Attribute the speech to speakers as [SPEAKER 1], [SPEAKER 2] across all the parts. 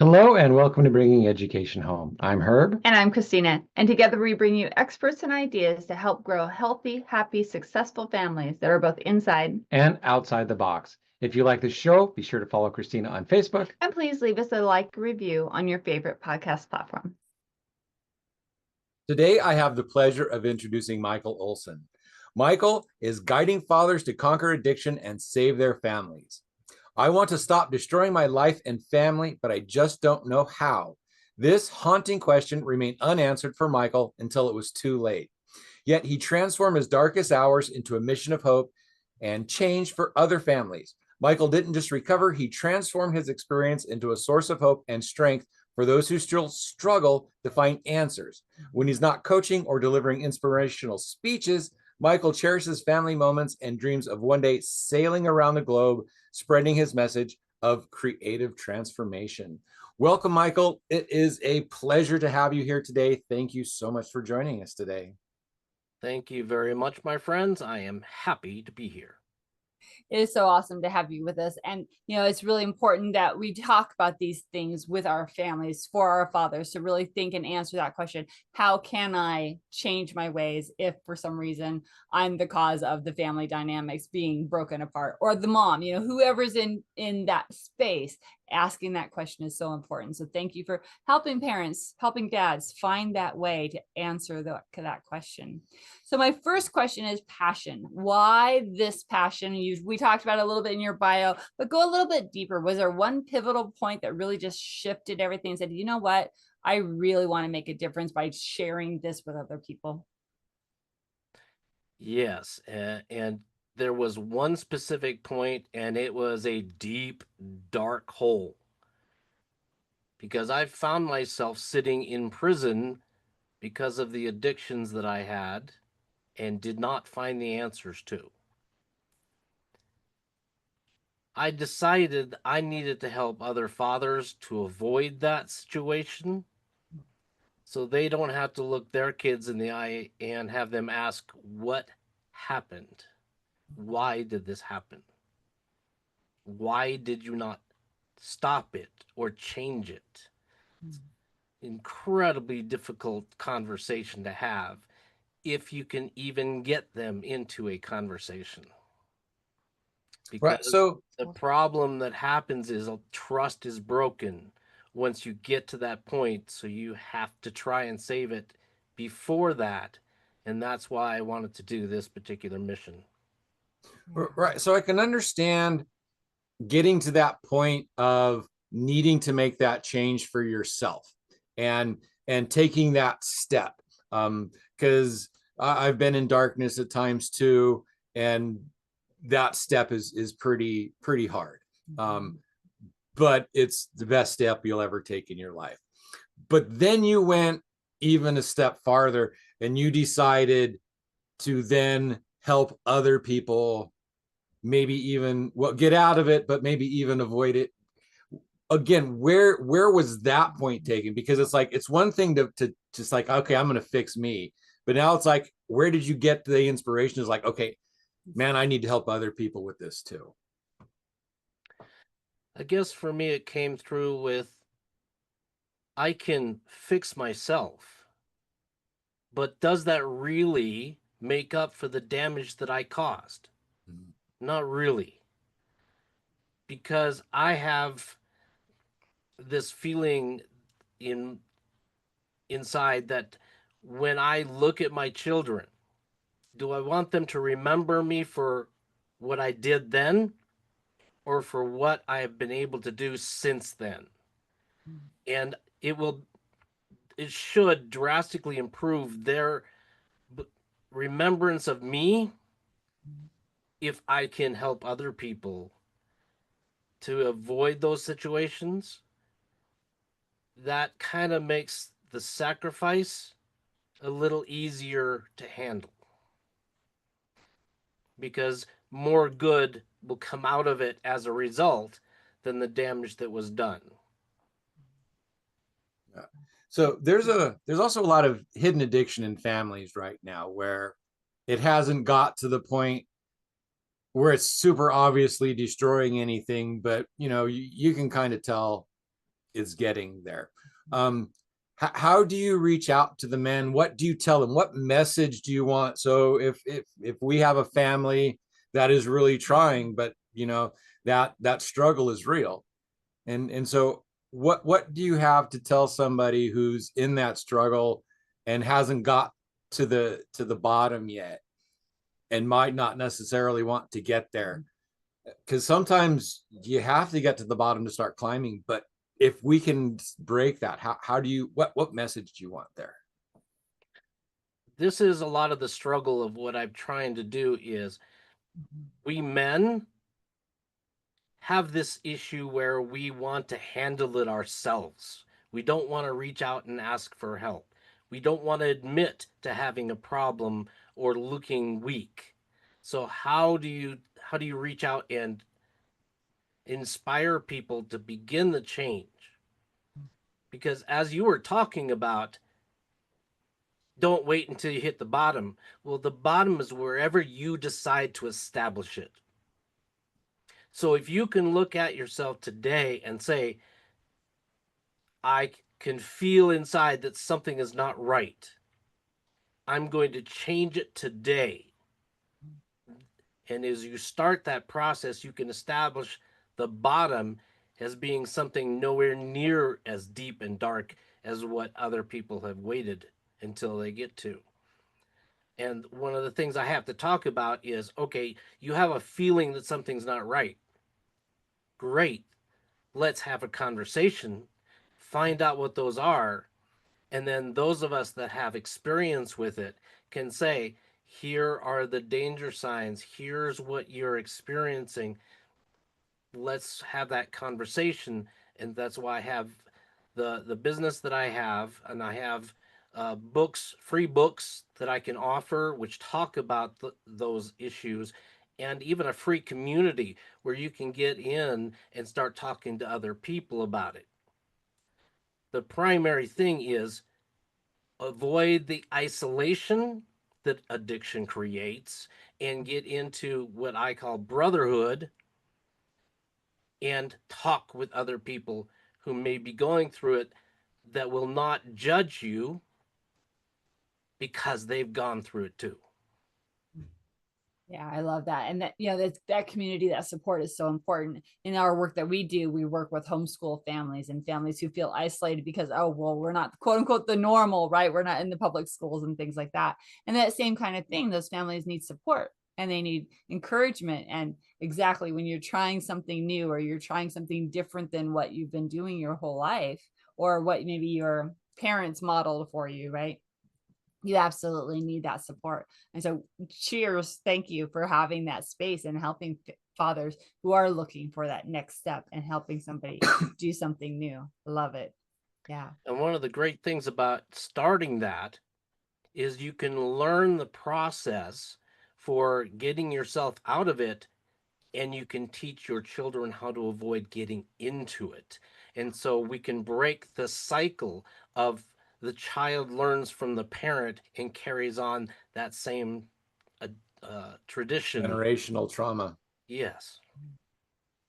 [SPEAKER 1] Hello and welcome to Bringing Education Home. I'm Herb.
[SPEAKER 2] And I'm Christina. And together we bring you experts and ideas to help grow healthy, happy, successful families that are both inside
[SPEAKER 1] and outside the box. If you like the show, be sure to follow Christina on Facebook.
[SPEAKER 2] And please leave us a like review on your favorite podcast platform.
[SPEAKER 3] Today, I have the pleasure of introducing Mykal Olson. Mykal is guiding fathers to conquer addiction and save their families. I want to stop destroying my life and family, but I just don't know how. This haunting question remained unanswered for Mykal until it was too late. Yet he transformed his darkest hours into a mission of hope and change for other families. Mykal didn't just recover, he transformed his experience into a source of hope and strength for those who still struggle to find answers. When he's not coaching or delivering inspirational speeches, Mykal cherishes family moments and dreams of one day sailing around the globe, spreading his message of creative transformation. Welcome, Mykal. It is a pleasure to have you here today. Thank you so much for joining us today.
[SPEAKER 4] Thank you very much, my friends. I am happy to be here.
[SPEAKER 2] It is so awesome to have you with us. And, it's really important that we talk about these things with our families, for our fathers, to really think and answer that question. How can I change my ways if for some reason I'm the cause of the family dynamics being broken apart, or the mom, whoever's in that space? Asking that question is so important. So thank you for helping parents, helping dads find that way to answer that question. So my first question is passion. Why this passion? We talked about it a little bit in your bio, but go a little bit deeper. Was there one pivotal point that really just shifted everything and said, you know what? I really want to make a difference by sharing this with other people?
[SPEAKER 4] Yes, and there was one specific point, and it was a deep, dark hole. Because I found myself sitting in prison because of the addictions that I had and did not find the answers to. I decided I needed to help other fathers to avoid that situation so they don't have to look their kids in the eye and have them ask, what happened? Why did this happen? Why did you not stop it or change it? It's incredibly difficult conversation to have if you can even get them into a conversation. Because
[SPEAKER 3] Right. So
[SPEAKER 4] the problem that happens is trust is broken once you get to that point. So you have to try and save it before that. And that's why I wanted to do this particular mission.
[SPEAKER 3] right. So I can understand getting to that point of needing to make that change for yourself and taking that step. Because I've been in darkness at times too, and that step is pretty hard. But it's the best step you'll ever take in your life. But then you went even a step farther and you decided to then help other people, maybe even get out of it, but maybe even avoid it. Again, where was that point taken? Because it's one thing to just like, okay, I'm going to fix me. But now it's like, where did you get the inspiration? Is like, okay, man, I need to help other people with this too.
[SPEAKER 4] I guess for me, it came through with, I can fix myself, but does that really make up for the damage that I caused? Mm-hmm. Not really. Because I have this feeling inside that when I look at my children, do I want them to remember me for what I did then or for what I have been able to do since then? And it should drastically improve their remembrance of me if I can help other people to avoid those situations. That kind of makes the sacrifice a little easier to handle, because more good will come out of it as a result than the damage that was done.
[SPEAKER 3] Yeah. So there's also a lot of hidden addiction in families right now where it hasn't got to the point where it's super obviously destroying anything, but you can kind of tell is getting there. How do you reach out to the men? What do you tell them? What message do you want? So if we have a family that is really trying, but you know, that struggle is real. And so what do you have to tell somebody who's in that struggle and hasn't got to the bottom yet and might not necessarily want to get there? Because sometimes you have to get to the bottom to start climbing, but if we can break that, how do you, what message do you want there?
[SPEAKER 4] This is a lot of the struggle of what I'm trying to do is we men have this issue where we want to handle it ourselves. We don't want to reach out and ask for help. We don't want to admit to having a problem or looking weak. So how do you reach out and inspire people to begin the change? Because as you were talking about, don't wait until you hit the bottom. Well, the bottom is wherever you decide to establish it. So if you can look at yourself today and say, I can feel inside that something is not right, I'm going to change it today. And as you start that process, you can establish the bottom as being something nowhere near as deep and dark as what other people have waited until they get to. And one of the things I have to talk about is, okay, you have a feeling that something's not right. Great. Let's have a conversation, find out what those are. And then those of us that have experience with it can say, here are the danger signs. Here's what you're experiencing. Let's have that conversation. And that's why I have the business that I have, and I have books, free books that I can offer, which talk about those issues, and even a free community where you can get in and start talking to other people about it. The primary thing is avoid the isolation that addiction creates and get into what I call brotherhood and talk with other people who may be going through it that will not judge you because they've gone through it too.
[SPEAKER 2] Yeah, I love that. And that, you know, that community, that support is so important. In our work that we do, we work with homeschool families and families who feel isolated because, oh, well, we're not quote unquote the normal, right? We're not in the public schools and things like that. And that same kind of thing, those families need support and they need encouragement. And exactly when you're trying something new or you're trying something different than what you've been doing your whole life or what maybe your parents modeled for you, right? You absolutely need that support. And so cheers, thank you for having that space and helping fathers who are looking for that next step and helping somebody do something new. Love it. Yeah.
[SPEAKER 4] And one of the great things about starting that is you can learn the process for getting yourself out of it, and you can teach your children how to avoid getting into it. And so we can break the cycle of the child learns from the parent and carries on that same tradition.
[SPEAKER 3] Generational trauma.
[SPEAKER 4] Yes.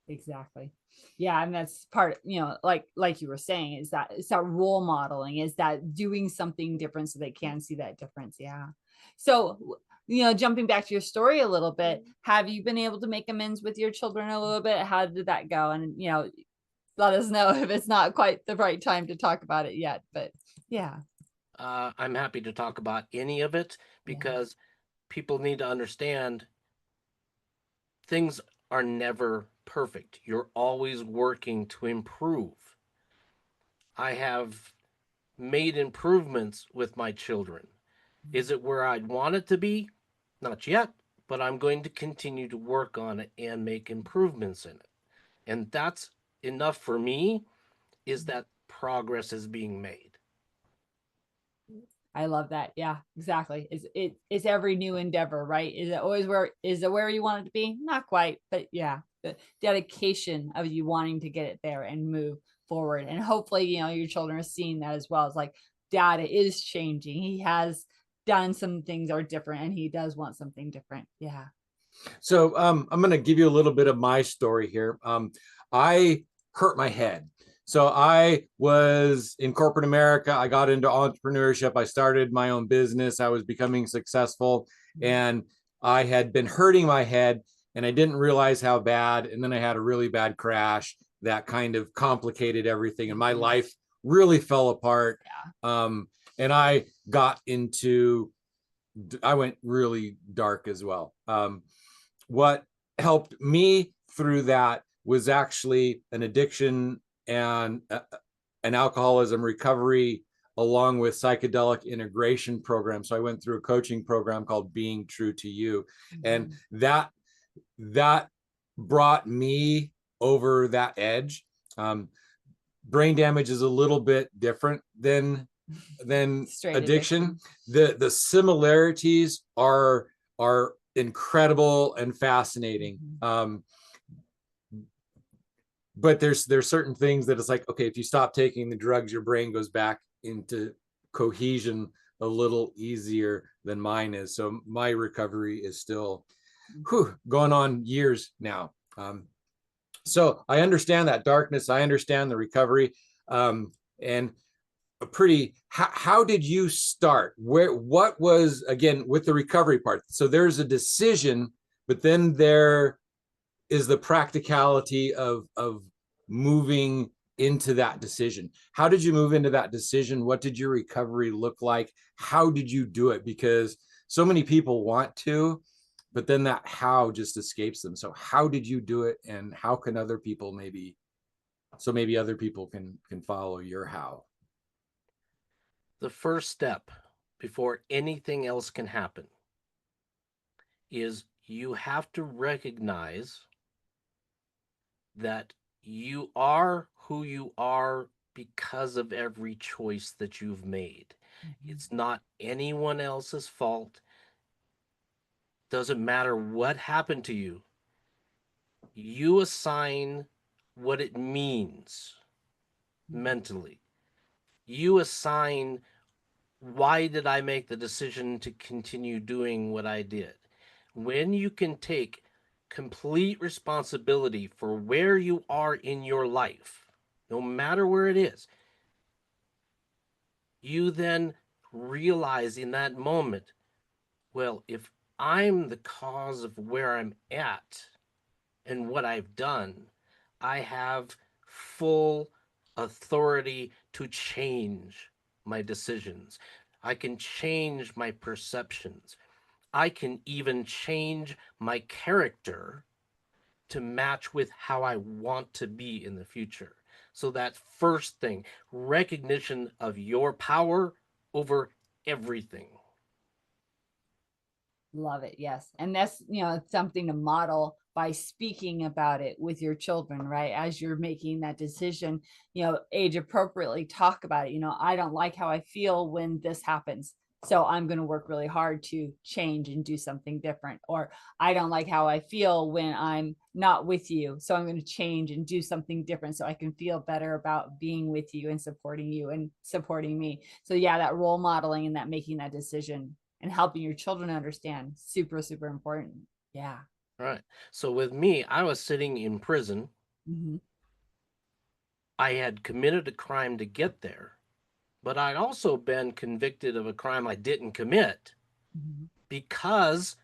[SPEAKER 2] Exactly. Yeah. And that's part, you know, like you were saying, is that it's that role modeling, is that doing something different so they can see that difference. Yeah. So, you know, jumping back to your story a little bit, have you been able to make amends with your children a little bit? How did that go? And, you know, let us know if it's not quite the right time to talk about it yet, but yeah.
[SPEAKER 4] I'm happy to talk about any of it because people need to understand things are never perfect. You're always working to improve. I have made improvements with my children. Is it where I'd want it to be? Not yet, but I'm going to continue to work on it and make improvements in it. And that's enough for me, is that progress is being made.
[SPEAKER 2] I love that. Yeah, exactly. It's every new endeavor, right? Is it always where you want it to be? Not quite, but yeah, the dedication of you wanting to get it there and move forward. And hopefully, you know, your children are seeing that as well. It's like, Dad is changing. He has done some things that are different and he does want something different. Yeah.
[SPEAKER 3] So I'm going to give you a little bit of my story here. I hurt my head. So I was in corporate America. I got into entrepreneurship. I started my own business. I was becoming successful, and I had been hurting my head, and I didn't realize how bad. And then I had a really bad crash that kind of complicated everything, and my life really fell apart. And I went really dark as well. What helped me through that was actually an addiction and an alcoholism recovery, along with psychedelic integration program. So I went through a coaching program called Being True to You. And that brought me over that edge. Brain damage is a little bit different than addiction. The similarities are incredible and fascinating. But there's certain things that it's like, okay, if you stop taking the drugs, your brain goes back into cohesion a little easier than mine is. So my recovery is still going on years now. So I understand that darkness. I understand the recovery. And how did you start? What was, again, with the recovery part? So there's a decision, but then there is the practicality of moving into that decision. How did you move into that decision? What did your recovery look like? How did you do it? Because so many people want to, but then that how just escapes them. So how did you do it? And how can other people maybe other people can follow your how?
[SPEAKER 4] The first step before anything else can happen is you have to recognize that you are who you are because of every choice that you've made. It's not anyone else's fault. Doesn't matter what happened to you. You assign what it means mentally. You assign, why did I make the decision to continue doing what I did? When you can take complete responsibility for where you are in your life, no matter where it is, you then realize in that moment, well, if I'm the cause of where I'm at and what I've done, I have full authority to change my decisions. I can change my perceptions. I can even change my character to match with how I want to be in the future. So that first thing, recognition of your power over everything.
[SPEAKER 2] Love it. Yes. And that's, it's something to model by speaking about it with your children, right? As you're making that decision, age appropriately talk about it. I don't like how I feel when this happens, so I'm going to work really hard to change and do something different. Or I don't like how I feel when I'm not with you, so I'm going to change and do something different so I can feel better about being with you and supporting me. So yeah, that role modeling and that making that decision and helping your children understand, super, super important. Yeah.
[SPEAKER 4] Right. So with me, I was sitting in prison. I had committed a crime to get there, but I'd also been convicted of a crime I didn't commit because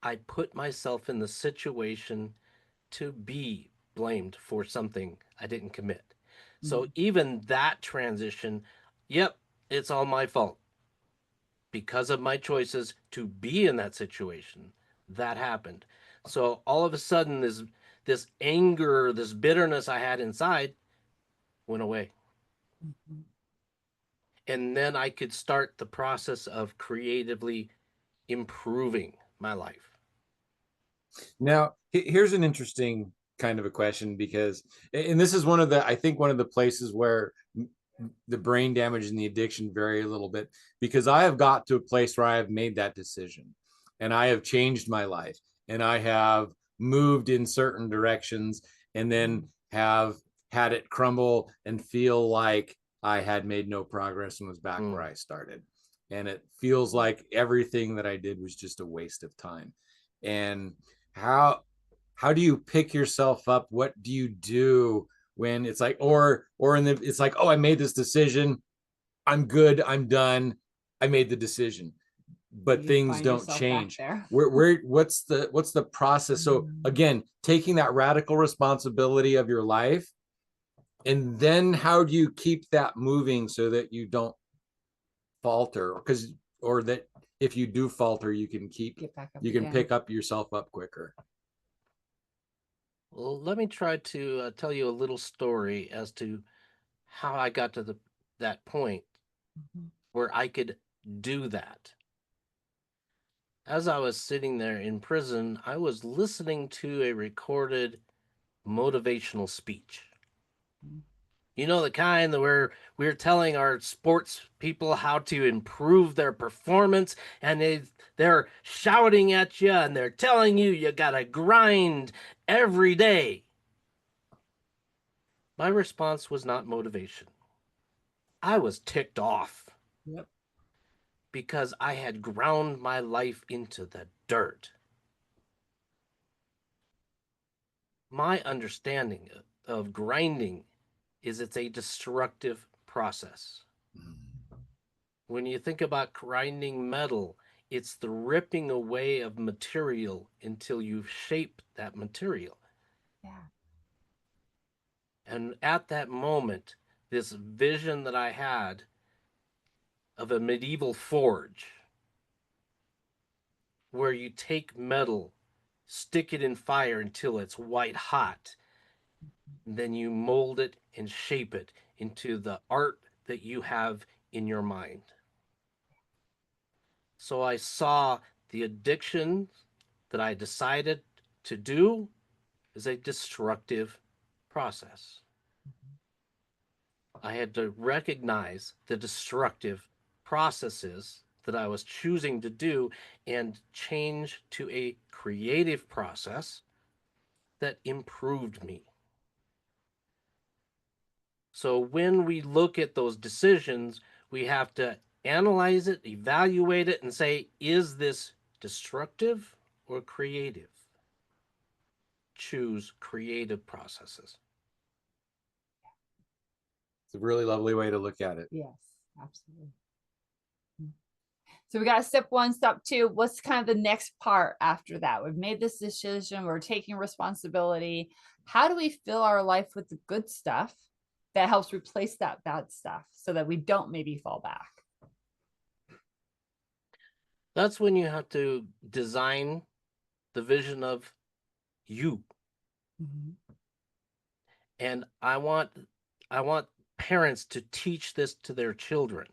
[SPEAKER 4] I put myself in the situation to be blamed for something I didn't commit. So even that transition, yep, it's all my fault. Because of my choices to be in that situation, that happened. So all of a sudden, this anger, this bitterness I had inside went away. And then I could start the process of creatively improving my life.
[SPEAKER 3] Now, here's an interesting kind of a question, because, and this is one of the places where the brain damage and the addiction vary a little bit, because I have got to a place where I have made that decision and I have changed my life and I have moved in certain directions and then have had it crumble and feel like I had made no progress and was back where I started. And it feels like everything that I did was just a waste of time. And how do you pick yourself up? What do you do when it's like, it's like, oh, I made this decision. I'm good. I'm done. I made the decision, but
[SPEAKER 2] You
[SPEAKER 3] things
[SPEAKER 2] find
[SPEAKER 3] don't
[SPEAKER 2] yourself back
[SPEAKER 3] change.
[SPEAKER 2] there.
[SPEAKER 3] What's the process? So again, taking that radical responsibility of your life, and then how do you keep that moving so that you don't falter? Or that if you do falter, you can
[SPEAKER 2] Get back up
[SPEAKER 3] you can
[SPEAKER 2] again.
[SPEAKER 3] pick up yourself up quicker.
[SPEAKER 4] Well, let me try to tell you a little story as to how I got to that point
[SPEAKER 2] Mhm.
[SPEAKER 4] where I could do that. As I was sitting there in prison, I was listening to a recorded motivational speech.
[SPEAKER 2] Mhm.
[SPEAKER 4] You know, the kind where we're telling our sports people how to improve their performance, and they're shouting at you and they're telling you you gotta grind every day. My response was not motivation. I was ticked off.
[SPEAKER 2] Yep.
[SPEAKER 4] Because I had ground my life into the dirt. My understanding of grinding is it's a destructive process. When you think about grinding metal, it's the ripping away of material until you've shaped that material.
[SPEAKER 2] Yeah.
[SPEAKER 4] And at that moment, this vision that I had of a medieval forge, where you take metal, stick it in fire until it's white hot, then you mold it and shape it into the art that you have in your mind. So I saw the addiction that I decided to do as a destructive process. I had to recognize the destructive processes that I was choosing to do and change to a creative process that improved me. So when we look at those decisions, we have to analyze it, evaluate it, and say, is this destructive or creative? Choose creative processes.
[SPEAKER 3] It's a really lovely way to look at it.
[SPEAKER 2] Yes, absolutely. So we got step 1, step 2. What's kind of the next part after that? We've made this decision. We're taking responsibility. How do we fill our life with the good stuff that helps replace that bad stuff so that we don't maybe fall back?
[SPEAKER 4] That's when you have to design the vision of you.
[SPEAKER 2] Mm-hmm.
[SPEAKER 4] And I want parents to teach this to their children.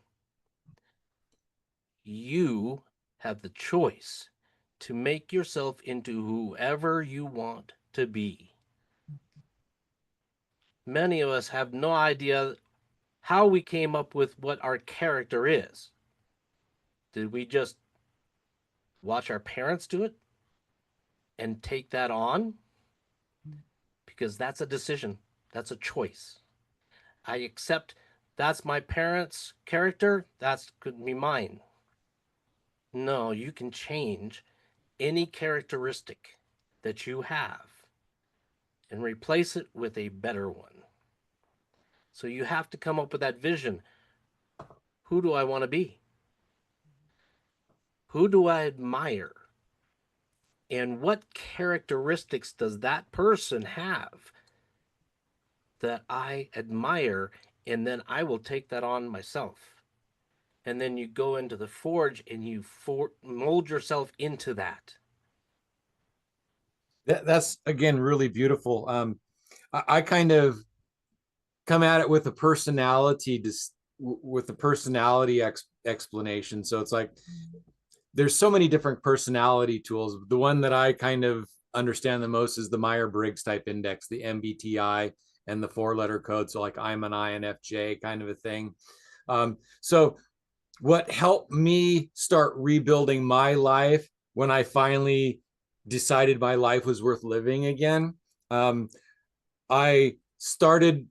[SPEAKER 4] You have the choice to make yourself into whoever you want to be. Many of us have no idea how we came up with what our character is. Did we just watch our parents do it and take that on? Because that's a decision. That's a choice. I accept that's my parents' character. That's could be mine. No, you can change any characteristic that you have and replace it with a better one. So you have to come up with that vision. Who do I want to be? Who do I admire? And what characteristics does that person have that I admire? And then I will take that on myself. And then you go into the forge and you mold yourself into that.
[SPEAKER 3] That's again really beautiful. I kind of come at it with a personality explanation. So it's like there's so many different personality tools. The one that I kind of understand the most is the Myers-Briggs type index, the MBTI, and the 4-letter code. So like I'm an INFJ kind of a thing. So what helped me start rebuilding my life when I finally decided my life was worth living again, I started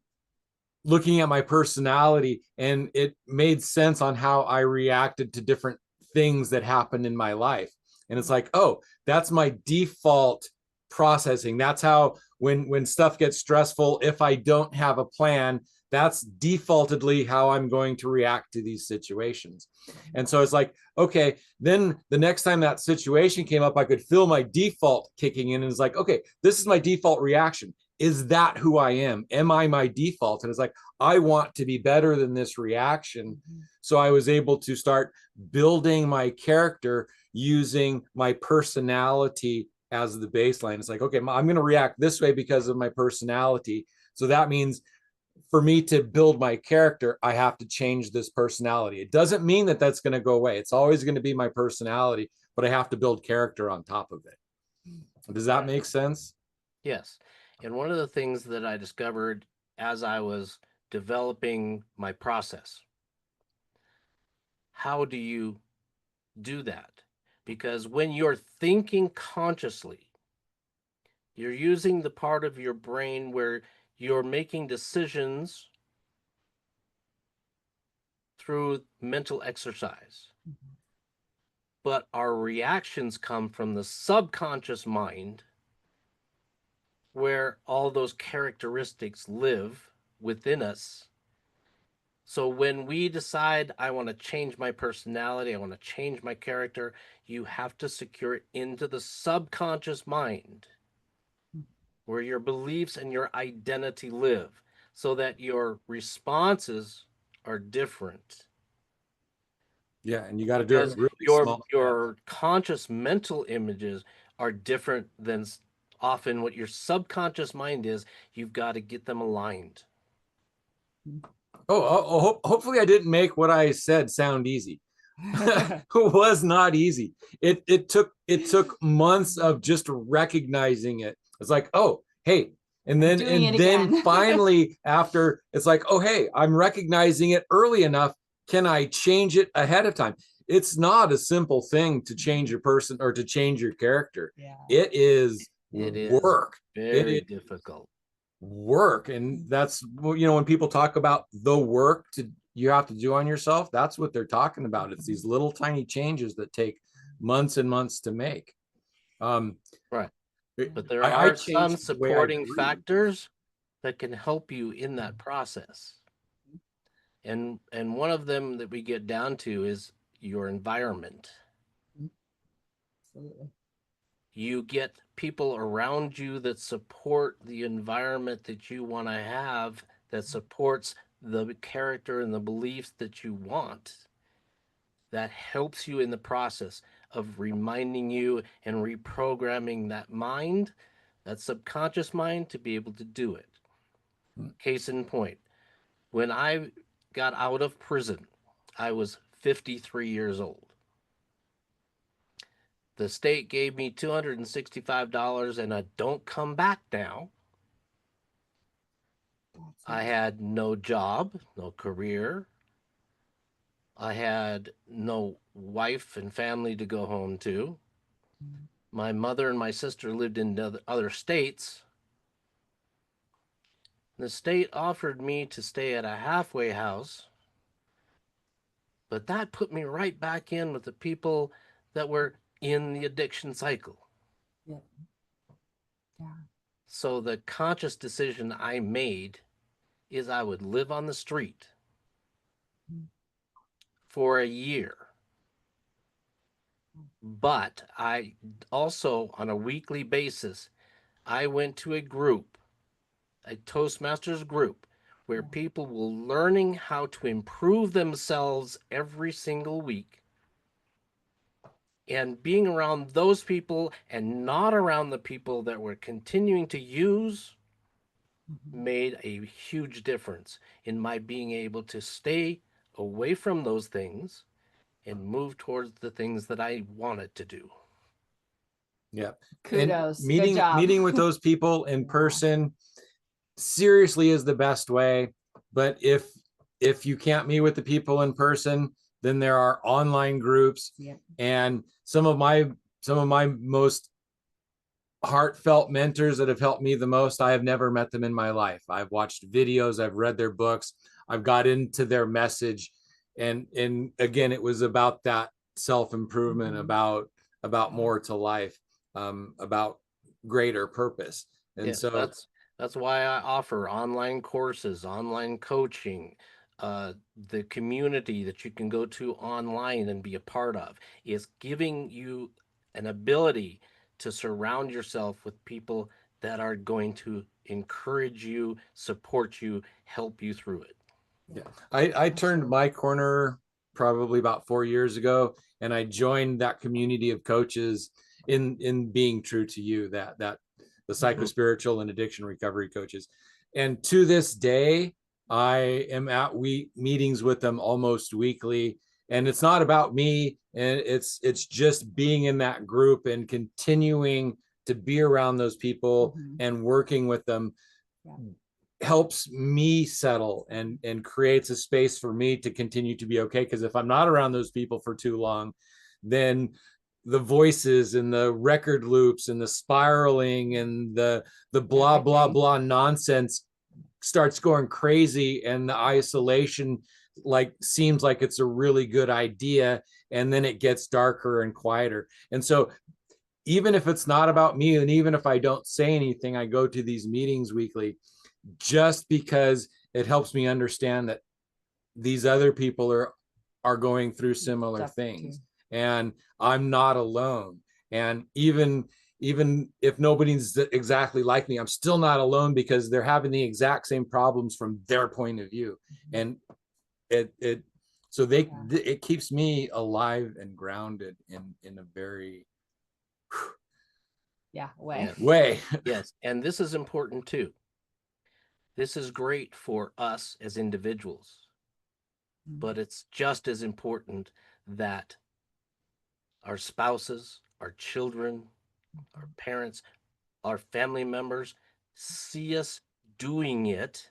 [SPEAKER 3] looking at my personality, and it made sense on how I reacted to different things that happened in my life. And it's like, oh, that's my default processing. That's how when stuff gets stressful, if I don't have a plan, that's defaultedly how I'm going to react to these situations. And so it's like, okay, then the next time that situation came up, I could feel my default kicking in, and it's like, okay, this is my default reaction. Is that who I am? Am I my default? And it's like, I want to be better than this reaction. So I was able to start building my character using my personality as the baseline. It's like, okay, I'm going to react this way because of my personality. So that means for me to build my character, I have to change this personality. It doesn't mean that that's going to go away. It's always going to be my personality, but I have to build character on top of it. Does that make sense?
[SPEAKER 4] Yes. And one of the things that I discovered as I was developing my process, how do you do that? Because when you're thinking consciously, you're using the part of your brain where you're making decisions through mental exercise. But our reactions come from the subconscious mind, where all those characteristics live within us. So when we decide, I want to change my personality, I want to change my character, you have to secure it into the subconscious mind, where your beliefs and your identity live, so that your responses are different.
[SPEAKER 3] Yeah, and you got to do it
[SPEAKER 4] Because
[SPEAKER 3] really small.
[SPEAKER 4] your conscious mental images are different than often what your subconscious mind is. You've got to get them aligned.
[SPEAKER 3] Hopefully I didn't make what I said sound easy. It was not easy. It took months of just recognizing it. It's like, oh, hey, and then finally after, it's like, oh, hey, I'm recognizing it early enough. Can I change it ahead of time? It's not a simple thing to change your person or to change your character.
[SPEAKER 2] Yeah.
[SPEAKER 3] It is work.
[SPEAKER 4] Very difficult
[SPEAKER 3] work. And that's, when people talk about the work you have to do on yourself, that's what they're talking about. It's these little tiny changes that take months and months to make.
[SPEAKER 4] Right. But there are some supporting factors that can help you in that process. And one of them that we get down to is your environment.
[SPEAKER 2] Absolutely.
[SPEAKER 4] You get people around you that support the environment that you want to have, that supports the character and the beliefs that you want. That helps you in the process of reminding you and reprogramming that mind, that subconscious mind, to be able to do it. Case in point, when I got out of prison, I was 53 years old. The state gave me $265 and a don't come back now. I had no job, no career. I had no wife and family to go home to. My mother and my sister lived in other states. The state offered me to stay at a halfway house, but that put me right back in with the people that were in the addiction cycle.
[SPEAKER 2] Yeah.
[SPEAKER 4] So the conscious decision I made is I would live on the street for a year. But I also, on a weekly basis, I went to a group, a Toastmasters group, where people were learning how to improve themselves every single week. And being around those people and not around the people that were continuing to use made a huge difference in my being able to stay away from those things and move towards the things that I wanted to do.
[SPEAKER 3] Yeah.
[SPEAKER 2] Kudos.
[SPEAKER 3] And
[SPEAKER 2] Good job.
[SPEAKER 3] meeting with those people in person seriously is the best way. But if you can't meet with the people in person, then there are online groups.
[SPEAKER 2] Yep.
[SPEAKER 3] And some of my most heartfelt mentors that have helped me the most, I have never met them in my life. I've watched videos, I've read their books, I've got into their message. And again, it was about that self-improvement, about more to life, about greater purpose. And
[SPEAKER 4] Yes,
[SPEAKER 3] so
[SPEAKER 4] that's why I offer online courses, online coaching, the community that you can go to online and be a part of is giving you an ability to surround yourself with people that are going to encourage you, support you, help you through it.
[SPEAKER 3] yeah, I turned my corner probably about 4 years ago, and I joined that community of coaches in being true to you, that the psychospiritual and addiction recovery coaches. And to this day, I am at meetings with them almost weekly. And it's not about me, and it's just being in that group and continuing to be around those people and working with them helps me settle and creates a space for me to continue to be okay. Because if I'm not around those people for too long, then the voices and the record loops and the spiraling and the blah blah blah nonsense starts going crazy, and the isolation like seems like it's a really good idea, and then it gets darker and quieter. And so even if it's not about me, and even if I don't say anything, I go to these meetings weekly just because it helps me understand that these other people are going through similar things, and I'm not alone. And even if nobody's exactly like me, I'm still not alone, because they're having the exact same problems from their point of view. And it keeps me alive and grounded in a very way.
[SPEAKER 4] Yes, and this is important too. This is great for us as individuals, but it's just as important that our spouses, our children, our parents, our family members see us doing it,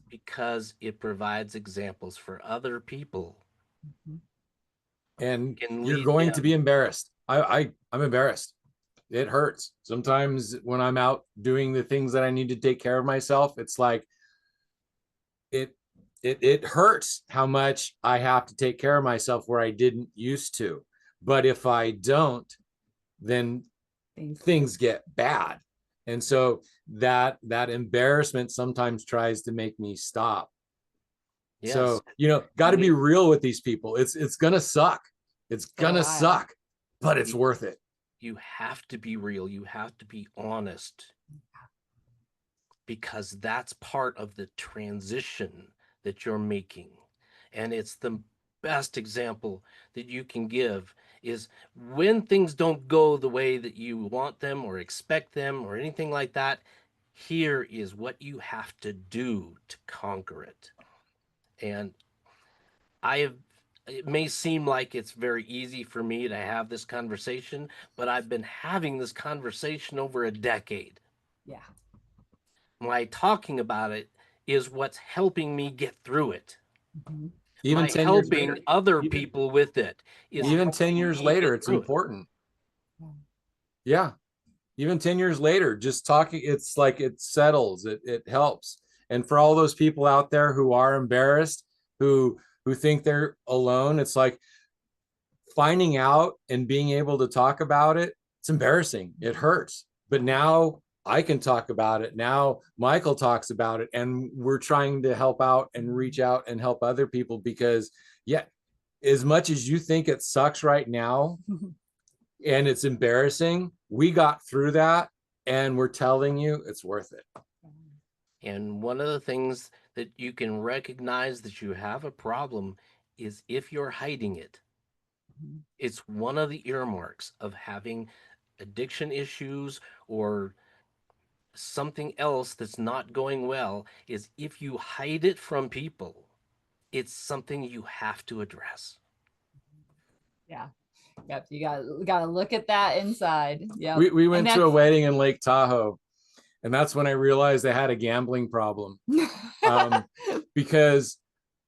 [SPEAKER 4] because it provides examples for other people.
[SPEAKER 3] And you're going to be embarrassed. I'm embarrassed. It hurts. Sometimes when I'm out doing the things that I need to take care of myself, it's like it hurts how much I have to take care of myself where I didn't used to. But if I don't, then things get bad. And so that embarrassment sometimes tries to make me stop. Yes. So, got to be real with these people. It's gonna suck. It's gonna suck, but it's worth it.
[SPEAKER 4] You have to be real. You have to be honest, because that's part of the transition that you're making. And it's the best example that you can give is when things don't go the way that you want them or expect them or anything like that, here is what you have to do to conquer it. And it may seem like it's very easy for me to have this conversation, but I've been having this conversation over a decade.
[SPEAKER 2] Yeah.
[SPEAKER 4] My talking about it is what's helping me get through it.
[SPEAKER 3] Even 10 years later,
[SPEAKER 4] helping other people with it.
[SPEAKER 3] Even 10 years later, it's important. Yeah. Even 10 years later, just talking, it's like it settles, it helps. And for all those people out there who are embarrassed, who think they're alone, it's like finding out and being able to talk about it. It's embarrassing. It hurts. But now I can talk about it. Now Mykal talks about it, and we're trying to help out and reach out and help other people, because as much as you think it sucks right now and it's embarrassing, we got through that, and we're telling you it's worth it.
[SPEAKER 4] And one of the things that you can recognize that you have a problem is if you're hiding it. It's one of the earmarks of having addiction issues or something else that's not going well, is if you hide it from people, it's something you have to address.
[SPEAKER 2] Yeah. Yep. You gotta look at that inside. Yeah.
[SPEAKER 3] We went to a wedding in Lake Tahoe, and that's when I realized I had a gambling problem. Because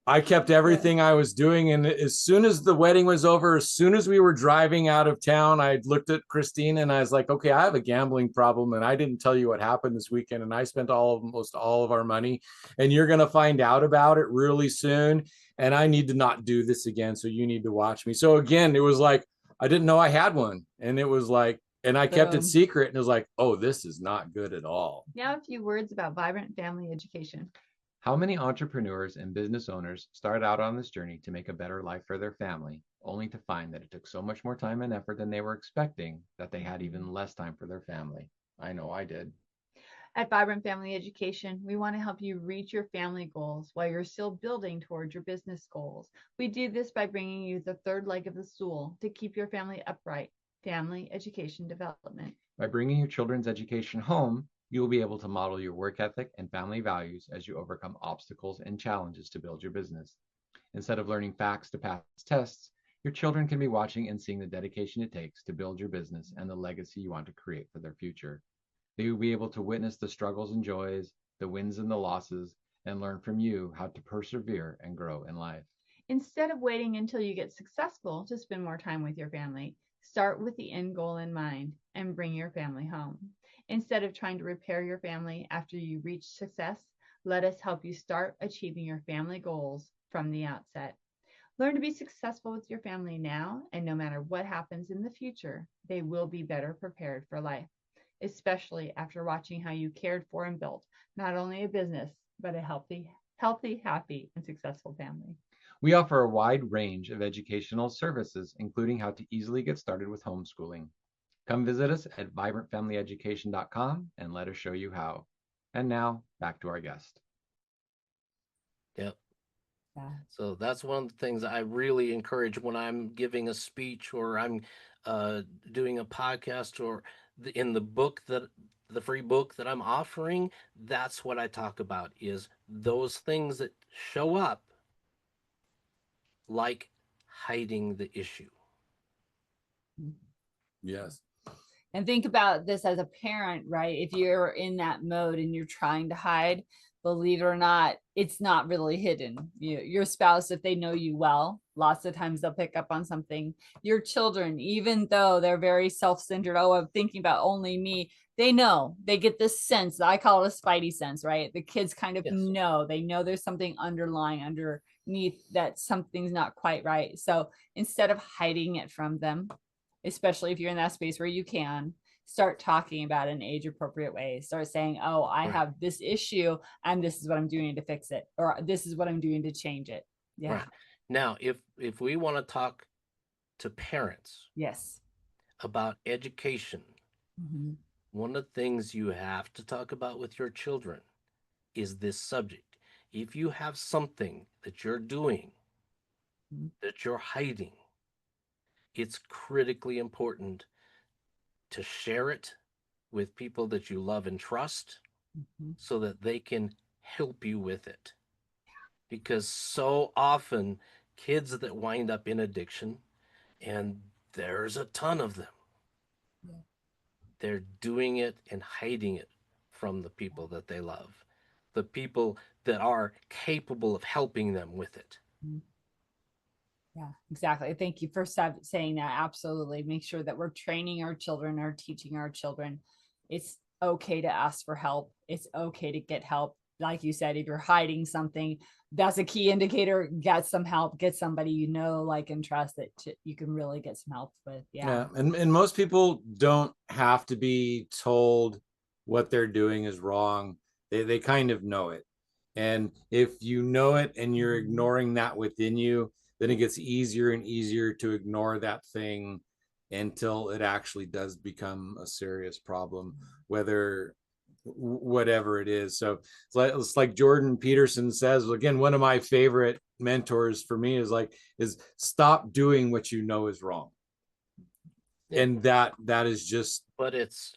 [SPEAKER 3] I kept everything I was doing. And as soon as the wedding was over, as soon as we were driving out of town, I looked at Christine and I was like, okay, I have a gambling problem, and I didn't tell you what happened this weekend, and I spent almost all of our money, and you're going to find out about it really soon. And I need to not do this again. So you need to watch me. So again, it was like, I didn't know I had one. And it was like, And I kept it
[SPEAKER 2] Boom.
[SPEAKER 3] secret, and it was like, oh, this is not good at all.
[SPEAKER 2] Now, a few words about vibrant family education.
[SPEAKER 1] How many entrepreneurs and business owners start out on this journey to make a better life for their family, only to find that it took so much more time and effort than they were expecting that they had even less time for their family? I know I did.
[SPEAKER 2] At Vibrant Family Education, we want to help you reach your family goals while you're still building towards your business goals. We do this by bringing you the third leg of the stool to keep your family upright, family education development.
[SPEAKER 1] By bringing your children's education home, you will be able to model your work ethic and family values as you overcome obstacles and challenges to build your business. Instead of learning facts to pass tests, your children can be watching and seeing the dedication it takes to build your business and the legacy you want to create for their future. They will be able to witness the struggles and joys, the wins and the losses, and learn from you how to persevere and grow in life.
[SPEAKER 2] Instead of waiting until you get successful to spend more time with your family, start with the end goal in mind and bring your family home. Instead of trying to repair your family after you reach success, let us help you start achieving your family goals from the outset. Learn to be successful with your family now, and no matter what happens in the future, they will be better prepared for life, especially after watching how you cared for and built not only a business, but a healthy, happy, and successful family.
[SPEAKER 1] We offer a wide range of educational services, including how to easily get started with homeschooling. Come visit us at vibrantfamilyeducation.com and let us show you how. And now, back to our guest.
[SPEAKER 4] Yep.
[SPEAKER 2] Yeah.
[SPEAKER 4] So that's one of the things I really encourage when I'm giving a speech or I'm doing a podcast or in the book that the free book that I'm offering. That's what I talk about, is those things that show up, like hiding the issue.
[SPEAKER 3] Yes.
[SPEAKER 2] And think about this as a parent, right? If you're in that mode and you're trying to hide, believe it or not, it's not really hidden. Your spouse, if they know you well, lots of times they'll pick up on something. Your children, even though they're very self-centered, oh, I'm thinking about only me, they know, they get this sense. I call it a spidey sense, right? The kids kind of
[SPEAKER 4] Yes.
[SPEAKER 2] know, they know there's something underlying underneath, that something's not quite right. So instead of hiding it from them, especially if you're in that space where you can, start talking about it in age appropriate ways. Start saying, oh, I
[SPEAKER 4] Right.
[SPEAKER 2] have this issue and this is what I'm doing to fix it, or this is what I'm doing to change it. Yeah.
[SPEAKER 4] Right. Now, if we want to talk to parents
[SPEAKER 2] Yes.
[SPEAKER 4] about education,
[SPEAKER 2] Mhm.
[SPEAKER 4] one of the things you have to talk about with your children is this subject. If you have something that you're doing
[SPEAKER 2] Mhm.
[SPEAKER 4] that you're hiding, it's critically important to share it with people that you love and trust
[SPEAKER 2] Mhm.
[SPEAKER 4] so that they can help you with it. Because so often kids that wind up in addiction, and there's a ton of them,
[SPEAKER 2] Yeah.
[SPEAKER 4] they're doing it and hiding it from the people that they love, the people that are capable of helping them with it.
[SPEAKER 2] Yeah, exactly. Thank you for saying that. Absolutely. Make sure that we're training our children or teaching our children. It's okay to ask for help. It's okay to get help. Like you said, if you're hiding something, that's a key indicator. Get some help, get somebody you know, like, and trust that you can really get some help with. Yeah.
[SPEAKER 3] And most people don't have to be told what they're doing is wrong. They kind of know it. And if you know it and you're ignoring that within you, then it gets easier and easier to ignore that thing until it actually does become a serious problem, whatever it is. So it's like Jordan Peterson says, again, one of my favorite mentors for me is stop doing what you know is wrong.
[SPEAKER 4] Yeah.
[SPEAKER 3] And that is just,
[SPEAKER 4] But it's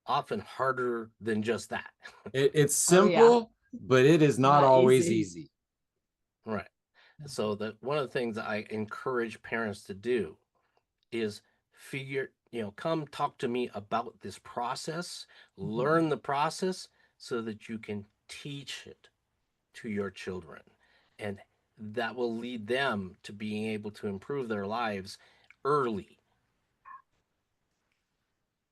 [SPEAKER 4] often harder than just that.
[SPEAKER 3] it's
[SPEAKER 2] Oh, yeah.
[SPEAKER 3] simple, but it is not always easy.
[SPEAKER 4] Right. So that one of the things I encourage parents to do is come talk to me about this process, learn the process so that you can teach it to your children. And that will lead them to being able to improve their lives early.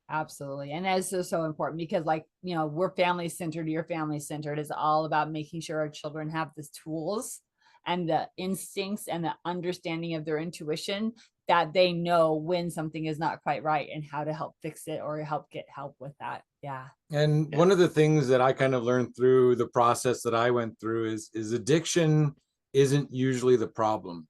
[SPEAKER 2] Absolutely. And that's so important because, like, we're family centered, you're family centered. It's all about making sure our children have the tools and the instincts and the understanding of their intuition, that they know when something is not quite right and how to help fix it or help get help with that. Yeah.
[SPEAKER 3] And one of the things that I kind of learned through the process that I went through is addiction isn't usually the problem.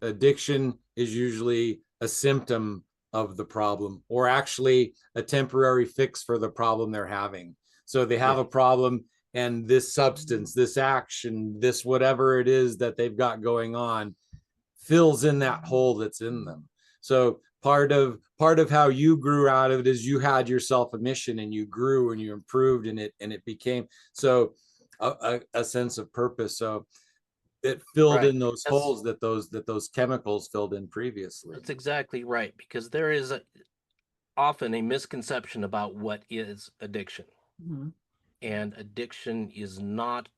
[SPEAKER 3] Addiction is usually a symptom of the problem, or actually a temporary fix for the problem they're having. So they have a problem, and this substance, this action, this whatever it is that they've got going on fills in that hole that's in them. So part of how you grew out of it is you had yourself a mission, and you grew and you improved, and it became so a sense of purpose. So it filled in those holes that those chemicals filled in previously.
[SPEAKER 4] That's exactly right, because there is often a misconception about what is addiction.
[SPEAKER 2] Mm-hmm.
[SPEAKER 4] And addiction is not,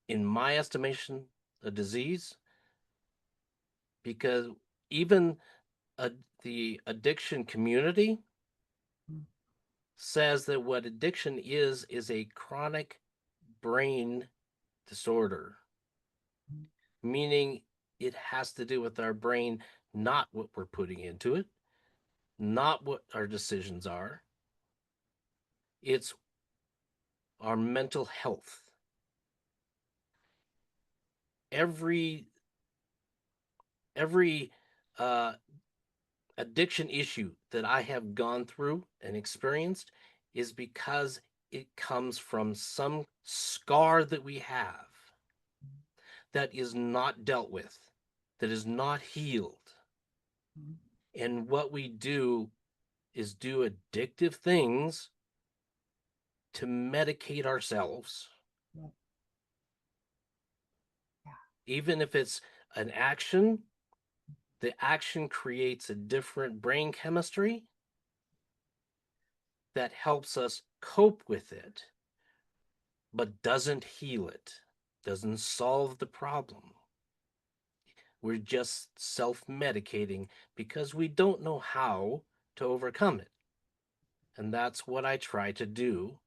[SPEAKER 4] in my estimation, a disease, because even the addiction community says that what addiction is a chronic brain disorder, meaning it has to do with our brain, not what we're putting into it, not what our decisions are. It's our mental health. Every addiction issue that I have gone through and experienced is because it comes from some scar that we have that is not dealt with, that is not healed. And what we do is do addictive things to medicate ourselves. Even if it's an action, the action creates a different brain chemistry that helps us cope with it, but doesn't heal it, doesn't solve the problem. We're just self-medicating because we don't know how to overcome it. And that's what I try to do,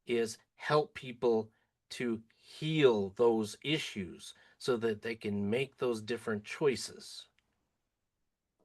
[SPEAKER 4] is help people to heal those issues so that they can make those different choices.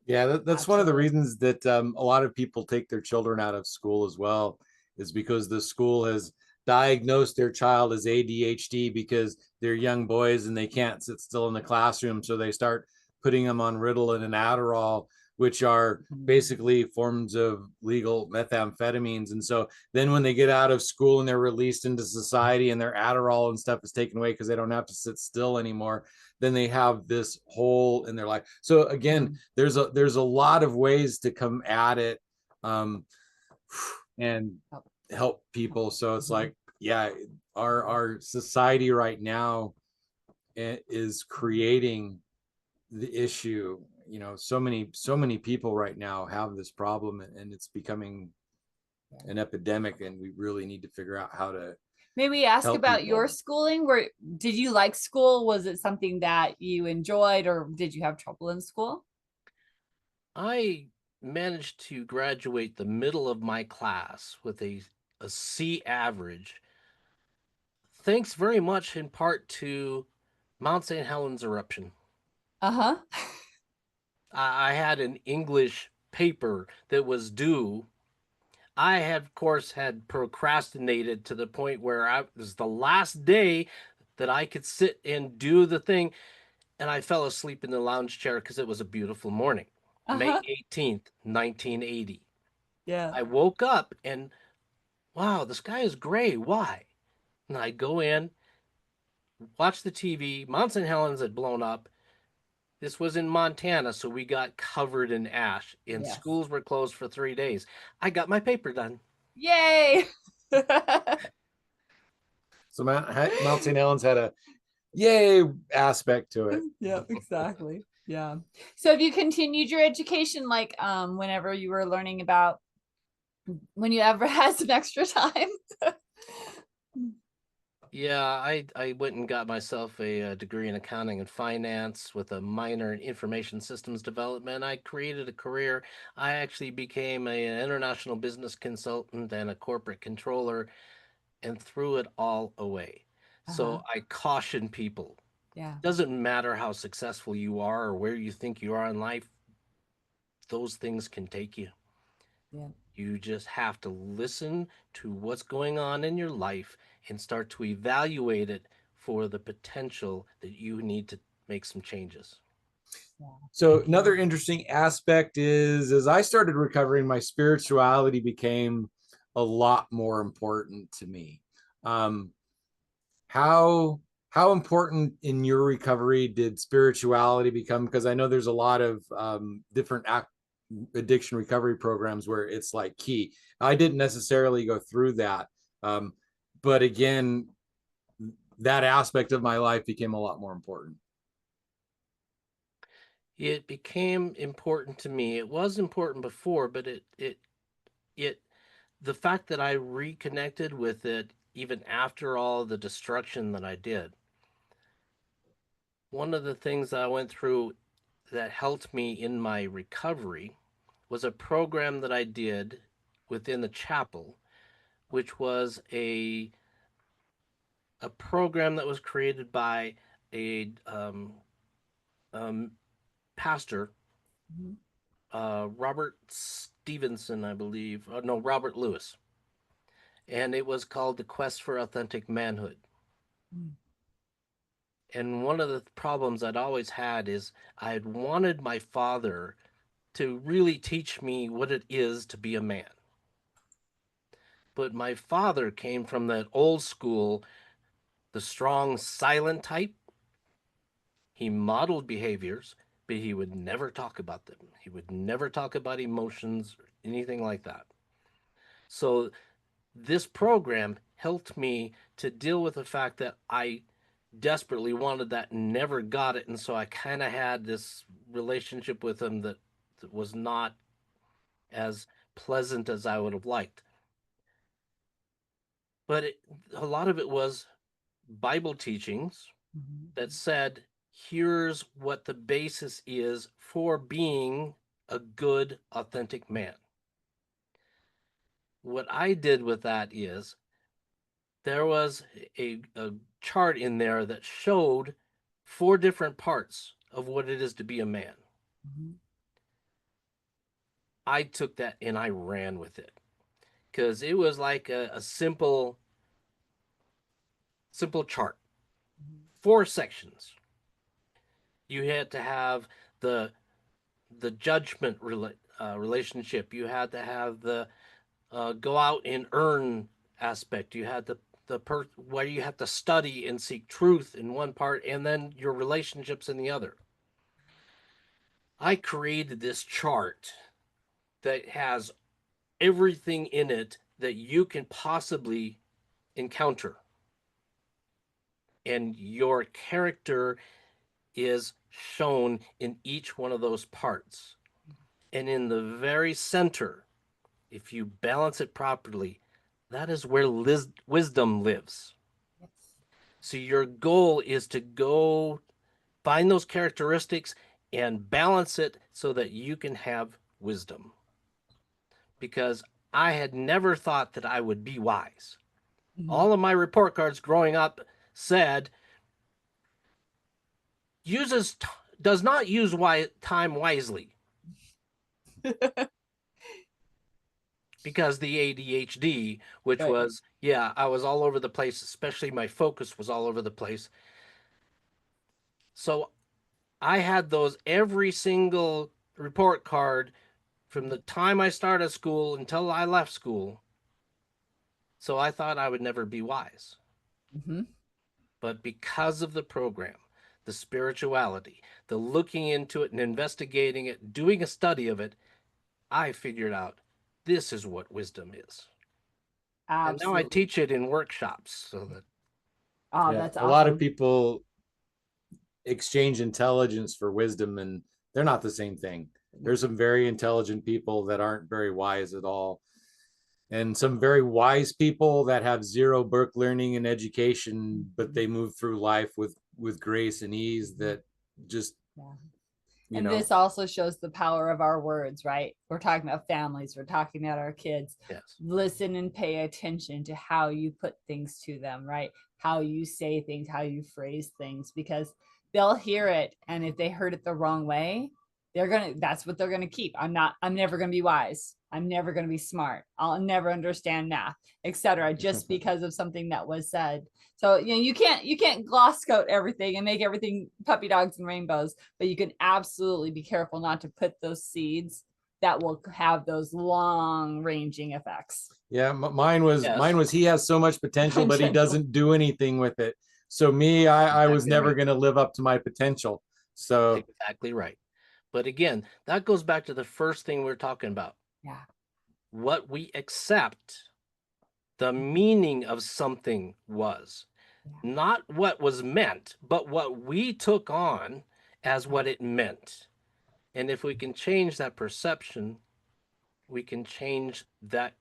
[SPEAKER 3] Yeah, that's one of the reasons that a lot of people take their children out of school as well, is because the school has diagnosed their child as ADHD because they're young boys and they can't sit still in the classroom. So they start putting them on Ritalin and Adderall, which are basically forms of legal methamphetamines. And so then when they get out of school and they're released into society and their Adderall and stuff is taken away because they don't have to sit still anymore, then they have this hole in their life. So again, there's a lot of ways to come at it and help people. So it's like, yeah, our society right now is creating the issue. You know, so many people right now have this problem, and it's becoming an epidemic, and we really need to figure out how to
[SPEAKER 2] maybe ask about your schooling. Did you like school? Was it something that you enjoyed, or did you have trouble in school?
[SPEAKER 4] I managed to graduate the middle of my class with a C average, thanks very much in part to Mount St. Helens eruption.
[SPEAKER 2] Uh-huh.
[SPEAKER 4] I had an English paper that was due. I had, of course, had procrastinated to the point where it was the last day that I could sit and do the thing, and I fell asleep in the lounge chair because it was a beautiful morning. May 18th, 1980.
[SPEAKER 2] Yeah.
[SPEAKER 4] I woke up and, wow, the sky is gray. Why? And I go in, watch the TV. Mount St. Helens had blown up. This was in Montana, so we got covered in ash, and schools were closed for 3 days. I got my paper done.
[SPEAKER 2] Yay!
[SPEAKER 3] So Mount St. Helens had a yay aspect to it.
[SPEAKER 2] Yeah, exactly. Yeah. So have you continued your education, like whenever you were learning about, when you ever had some extra time?
[SPEAKER 4] Yeah, I went and got myself a degree in accounting and finance with a minor in information systems development. I created a career. I actually became an international business consultant and a corporate controller, and threw it all away. So I caution people.
[SPEAKER 2] Yeah.
[SPEAKER 4] Doesn't matter how successful you are or where you think you are in life, those things can take you.
[SPEAKER 2] Yeah.
[SPEAKER 4] You just have to listen to what's going on in your life and start to evaluate it for the potential that you need to make some changes.
[SPEAKER 3] So another interesting aspect is, as I started recovering, my spirituality became a lot more important to me. How important in your recovery did spirituality become? Because I know there's a lot of different addiction recovery programs where it's like key. I didn't necessarily go through that, but again, that aspect of my life became a lot more important.
[SPEAKER 4] It became important to me. It was important before, but the fact that I reconnected with it even after all the destruction that I did. One of the things that I went through that helped me in my recovery was a program that I did within the chapel, which was a program that was created by a pastor, Robert Stevenson, I believe. No, Robert Lewis. And it was called The Quest for Authentic Manhood. And one of the problems I'd always had is I had wanted my father to really teach me what it is to be a man. But my father came from that old school, the strong, silent type. He modeled behaviors, but he would never talk about them. He would never talk about emotions or anything like that. So this program helped me to deal with the fact that I desperately wanted that and never got it. And so I kind of had this relationship with him that was not as pleasant as I would have liked. But a lot of it was Bible teachings that said, here's what the basis is for being a good, authentic man. What I did with that is there was a chart in there that showed 4 different parts of what it is to be a man. I took that and I ran with it because it was like a simple chart. 4 sections. You had to have the judgment relationship. You had to have the go out and earn aspect. You had the where you have to study and seek truth in one part, and then your relationships in the other. I created this chart that has everything in it that you can possibly encounter. And your character is shown in each one of those parts. And in the very center, if you balance it properly, that is where wisdom lives. So your goal is to go find those characteristics and balance it so that you can have wisdom. Because I had never thought that I would be wise. All of my report cards growing up said, does not use time wisely. Because the ADHD, which was, I was all over the place, especially my focus was all over the place. So I had those every single report card from the time I started school until I left school. So I thought I would never be wise. But because of the program, the spirituality, the looking into it and investigating it, doing a study of it, I figured out this is what wisdom is. Absolutely. And now I teach it in workshops so that.
[SPEAKER 2] Oh, yeah, that's awesome.
[SPEAKER 3] A lot of people exchange intelligence for wisdom, and they're not the same thing. There's some very intelligent people that aren't very wise at all, and some very wise people that have 0 book learning and education, but they move through life with grace and ease that just,
[SPEAKER 2] you know. This also shows the power of our words, right? We're talking about families, we're talking about our kids.
[SPEAKER 4] Yes.
[SPEAKER 2] Listen and pay attention to how you put things to them, right? how you say things, how you phrase things, because they'll hear it. And if they heard it the wrong way, that's what they're gonna keep. I'm never gonna be wise. I'm never gonna be smart. I'll never understand math, etc. Just because of something that was said. So you can't gloss coat everything and make everything puppy dogs and rainbows, but you can absolutely be careful not to put those seeds that will have those long ranging effects.
[SPEAKER 3] Yeah, mine was he has so much potential, but he doesn't do anything with it. So me, I was never going to live up to my potential. So
[SPEAKER 4] exactly right. But again, that goes back to the first thing we're talking about.
[SPEAKER 2] Yeah.
[SPEAKER 4] What we accept, the meaning of something was not what was meant, but what we took on as what it meant. And if we can change that perception, we can change that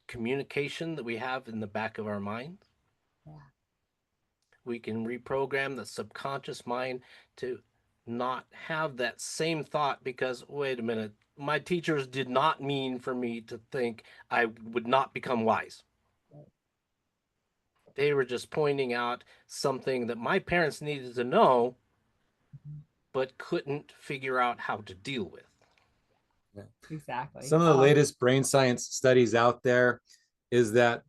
[SPEAKER 4] communication that we have in the back of our mind.
[SPEAKER 2] Yeah.
[SPEAKER 4] We can reprogram the subconscious mind to not have that same thought, because wait a minute, my teachers did not mean for me to think I would not become wise. They were just pointing out something that my parents needed to know, but couldn't figure out how to deal with.
[SPEAKER 2] Yeah. Exactly.
[SPEAKER 3] Some of the latest brain science studies out there is that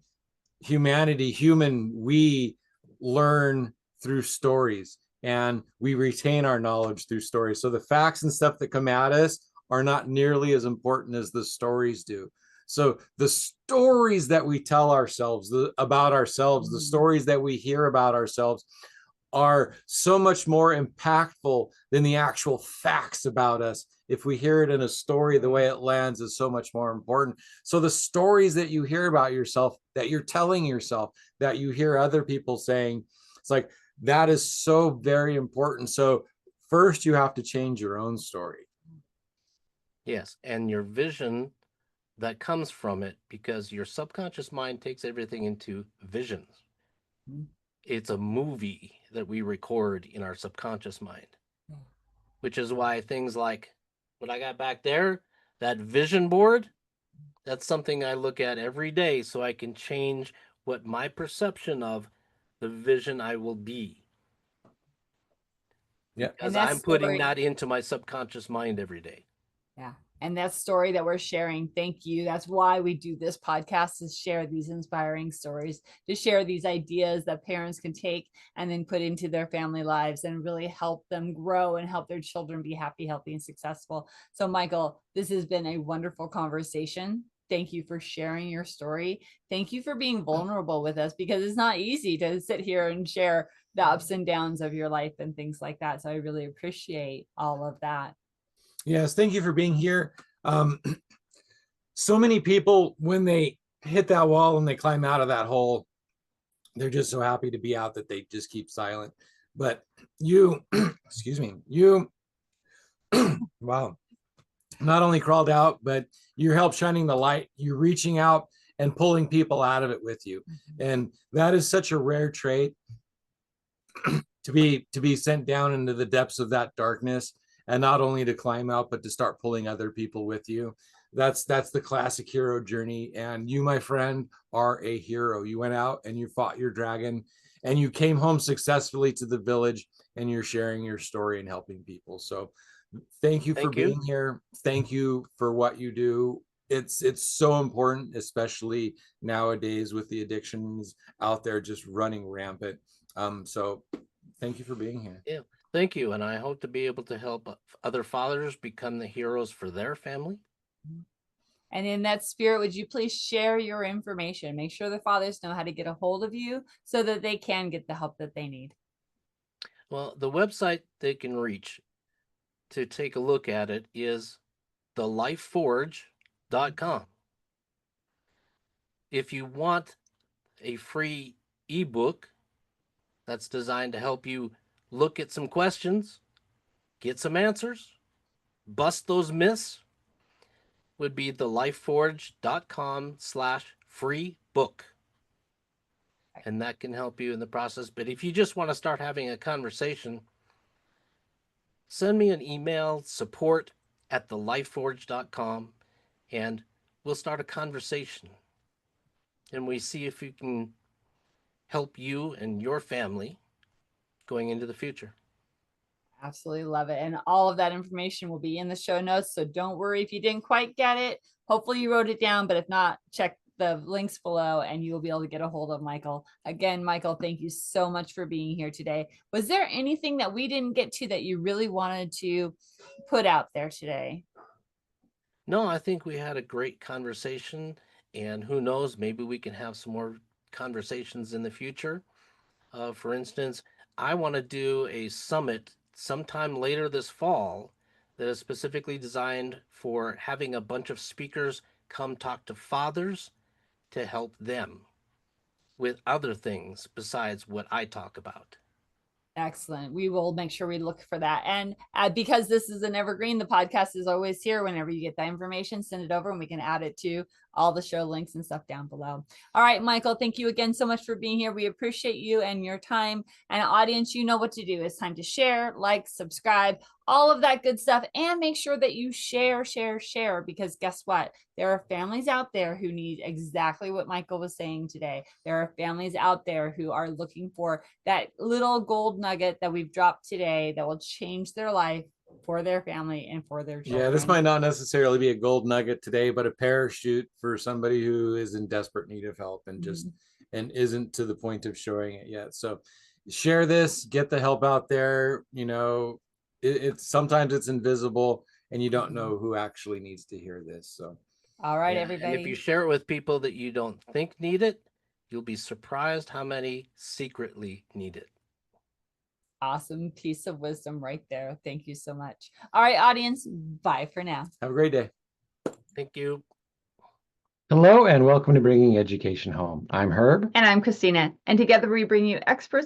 [SPEAKER 3] we learn through stories, and we retain our knowledge through stories. So the facts and stuff that come at us are not nearly as important as the stories do. So the stories that we tell ourselves about ourselves, the stories that we hear about ourselves, are so much more impactful than the actual facts about us. If we hear it in a story, the way it lands is so much more important. So the stories that you hear about yourself, that you're telling yourself, that you hear other people saying, it's like, that is so very important. So first you have to change your own story.
[SPEAKER 4] Yes, and your vision that comes from it, because your subconscious mind takes everything into visions. It's a movie that we record in our subconscious mind, which is why things like what I got back there, that vision board, that's something I look at every day so I can change what my perception of the vision I will be.
[SPEAKER 3] Yeah.
[SPEAKER 4] Because I'm putting that into my subconscious mind every day.
[SPEAKER 2] Yeah. And that story that we're sharing, thank you. That's why we do this podcast, is share these inspiring stories, to share these ideas that parents can take and then put into their family lives and really help them grow and help their children be happy, healthy, and successful. So Mykal, this has been a wonderful conversation. Thank you for sharing your story. Thank you for being vulnerable with us, because it's not easy to sit here and share the ups and downs of your life and things like that. So I really appreciate all of that.
[SPEAKER 3] Yes, thank you for being here. So many people, when they hit that wall and they climb out of that hole, they're just so happy to be out that they just keep silent. But you, excuse me, you, wow, not only crawled out, but you helped shining the light. You're reaching out and pulling people out of it with you. And that is such a rare trait, to be sent down into the depths of that darkness, and not only to climb out, but to start pulling other people with you. That's the classic hero journey. And you, my friend, are a hero. You went out and you fought your dragon, and you came home successfully to the village, and you're sharing your story and helping people. So thank you for being here. Thank you for what you do. It's so important, especially nowadays with the addictions out there just running rampant. So thank you for being here.
[SPEAKER 4] Yeah, thank you. And I hope to be able to help other fathers become the heroes for their family.
[SPEAKER 2] And in that spirit, would you please share your information? Make sure the fathers know how to get a hold of you so that they can get the help that they need.
[SPEAKER 4] Well, the website they can reach to take a look at it is thelifeforge.com. If you want a free ebook that's designed to help you look at some questions, get some answers, bust those myths, would be thelifeforge.com/free book. And that can help you in the process. But if you just want to start having a conversation, send me an email, support@thelifeforge.com, and we'll start a conversation. And we see if you can help you and your family going into the future.
[SPEAKER 2] Absolutely love it. And all of that information will be in the show notes. So don't worry if you didn't quite get it. Hopefully you wrote it down, but if not, check the links below and you will be able to get a hold of Mykal. Again, Mykal, thank you so much for being here today. Was there anything that we didn't get to that you really wanted to put out there today?
[SPEAKER 4] No, I think we had a great conversation, and who knows, maybe we can have some more conversations in the future. For instance, I want to do a summit sometime later this fall that is specifically designed for having a bunch of speakers come talk to fathers to help them with other things besides what I talk about.
[SPEAKER 2] Excellent. We will make sure we look for that. And because this is an evergreen, the podcast is always here. Whenever you get that information, send it over and we can add it to all the show links and stuff down below. All right, Mykal, thank you again so much for being here. We appreciate you and your time. And audience, you know what to do. It's time to share, like, subscribe, all of that good stuff. And make sure that you share, because guess what? There are families out there who need exactly what Mykal was saying today. There are families out there who are looking for that little gold nugget that we've dropped today that will change their life for their family and for their children.
[SPEAKER 3] Yeah, this might not necessarily be a gold nugget today, but a parachute for somebody who is in desperate need of help and just and isn't to the point of showing it yet. So share this, get the help out there. You know, it's sometimes it's invisible and you don't know who actually needs to hear this. So
[SPEAKER 2] all right,
[SPEAKER 4] Yeah,
[SPEAKER 2] everybody.
[SPEAKER 4] and if you share it with people that you don't think need it, you'll be surprised how many secretly need it.
[SPEAKER 2] Awesome piece of wisdom right there. Thank you so much. All right, audience, bye for now.
[SPEAKER 3] have a great day.
[SPEAKER 4] Thank you.
[SPEAKER 1] Hello and welcome to Bringing Education Home. I'm Herb.
[SPEAKER 2] And I'm Christina. And together we bring you experts